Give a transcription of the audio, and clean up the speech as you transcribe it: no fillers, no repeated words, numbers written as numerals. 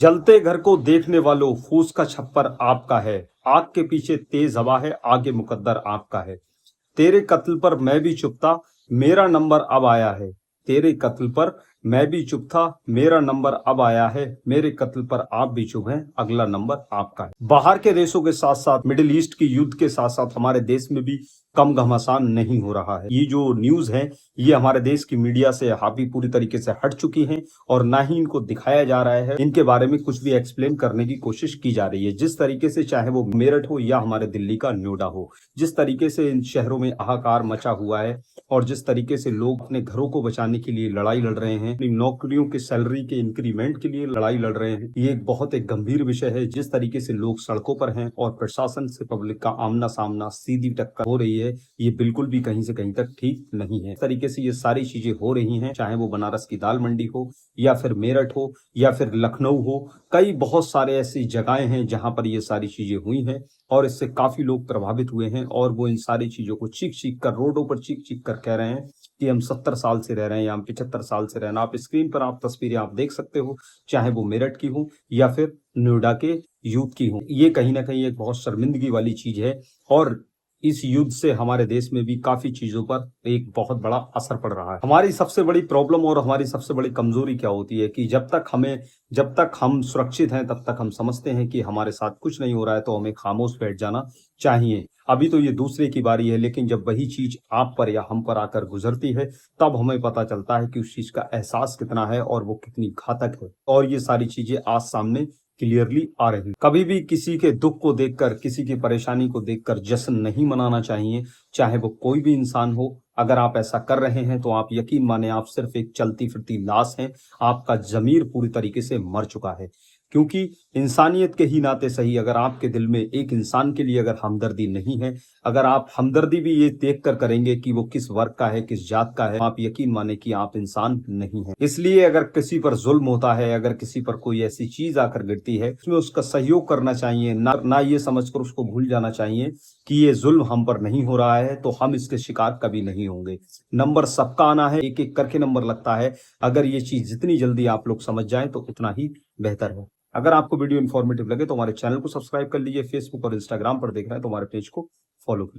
जलते घर को देखने वालों, फूस का छप्पर आपका है। आग के पीछे तेज हवा है, आगे मुकद्दर आपका है। तेरे कत्ल पर मैं भी चुप था, मेरा नंबर अब आया है। तेरे कत्ल पर मैं भी चुप था, मेरा नंबर अब आया है। मेरे कत्ल पर आप भी चुप हैं, अगला नंबर आपका है। बाहर के देशों के साथ साथ मिडिल ईस्ट की युद्ध के साथ साथ हमारे देश में भी कम घमासान नहीं हो रहा है। ये जो न्यूज है ये हमारे देश की मीडिया से हावी पूरी तरीके से हट चुकी हैं और ना ही इनको दिखाया जा रहा है, इनके बारे में कुछ भी एक्सप्लेन करने की कोशिश की जा रही है। जिस तरीके से चाहे वो मेरठ हो या हमारे दिल्ली का नोएडा हो, जिस तरीके से इन शहरों में हाहाकार मचा हुआ है और जिस तरीके से लोग अपने घरों को बचाने के लिए लड़ाई लड़ रहे हैं, अपनी नौकरियों के सैलरी के इंक्रीमेंट के लिए लड़ाई लड़ रहे हैं, ये एक बहुत एक गंभीर विषय है। जिस तरीके से लोग सड़कों पर हैं और प्रशासन से पब्लिक का आमना सामना सीधी टक्कर हो रही है, ये बिल्कुल भी कहीं से कहीं तक ठीक नहीं है। इस तरीके से ये सारी चीजें हो रही हैं, चाहे वो बनारस की दाल मंडी हो या फिर मेरठ हो या फिर लखनऊ हो, कई बहुत सारे ऐसी जगहें हैं जहां पर ये सारी चीजें हुई हैं और इससे काफी लोग प्रभावित हुए हैं और वो इन सारी चीजों को चीख चीख कर रोडों पर चीख चीख कर कह रहे हैं कि हम 70 साल से रह रहे हैं या हम 75 साल से रह रहे हैं। आप स्क्रीन पर आप तस्वीरें आप देख सकते हो, चाहे वो मेरठ की हो या फिर नोएडा के यूथ की हो। ये कहीं ना कहीं एक बहुत शर्मिंदगी वाली चीज है और इस युद्ध से हमारे देश में भी काफी चीजों पर एक बहुत बड़ा असर पड़ रहा है। हमारी सबसे बड़ी प्रॉब्लम और हमारी सबसे बड़ी कमजोरी क्या होती है कि जब तक हम सुरक्षित हैं तब तक हम समझते हैं कि हमारे साथ कुछ नहीं हो रहा है, तो हमें खामोश बैठ जाना चाहिए। अभी तो ये दूसरे की बारी है, लेकिन जब वही चीज आप पर या हम पर आकर गुजरती है तब हमें पता चलता है कि उस चीज का एहसास कितना है और वो कितनी घातक है। और ये सारी चीजें आज सामने क्लियरली आ रही। कभी भी किसी के दुख को देखकर, किसी की परेशानी को देखकर जश्न नहीं मनाना चाहिए, चाहे वो कोई भी इंसान हो। अगर आप ऐसा कर रहे हैं तो आप यकीन माने आप सिर्फ एक चलती फिरती लाश हैं, आपका जमीर पूरी तरीके से मर चुका है। क्योंकि इंसानियत के ही नाते सही, अगर आपके दिल में एक इंसान के लिए अगर हमदर्दी नहीं है, अगर आप हमदर्दी भी ये देख कर करेंगे कि वो किस वर्ग का है, किस जात का है, आप यकीन माने कि आप इंसान नहीं है। इसलिए अगर किसी पर जुल्म होता है, अगर किसी पर कोई ऐसी चीज आकर गिरती है, उसमें उसका सहयोग करना चाहिए, ना ये समझकर उसको भूल जाना चाहिए कि ये जुल्म हम पर नहीं हो रहा है तो हम इसके शिकार कभी नहीं होंगे। नंबर सबका आना है, एक एक करके नंबर लगता है। अगर ये चीज जितनी जल्दी आप लोग समझ जाएं तो उतना ही बेहतर है। अगर आपको वीडियो इन्फॉर्मेटिव लगे तो हमारे चैनल को सब्सक्राइब कर लीजिए। फेसबुक और इंस्टाग्राम पर देख रहे हैं तो हमारे पेज को फॉलो कीजिए।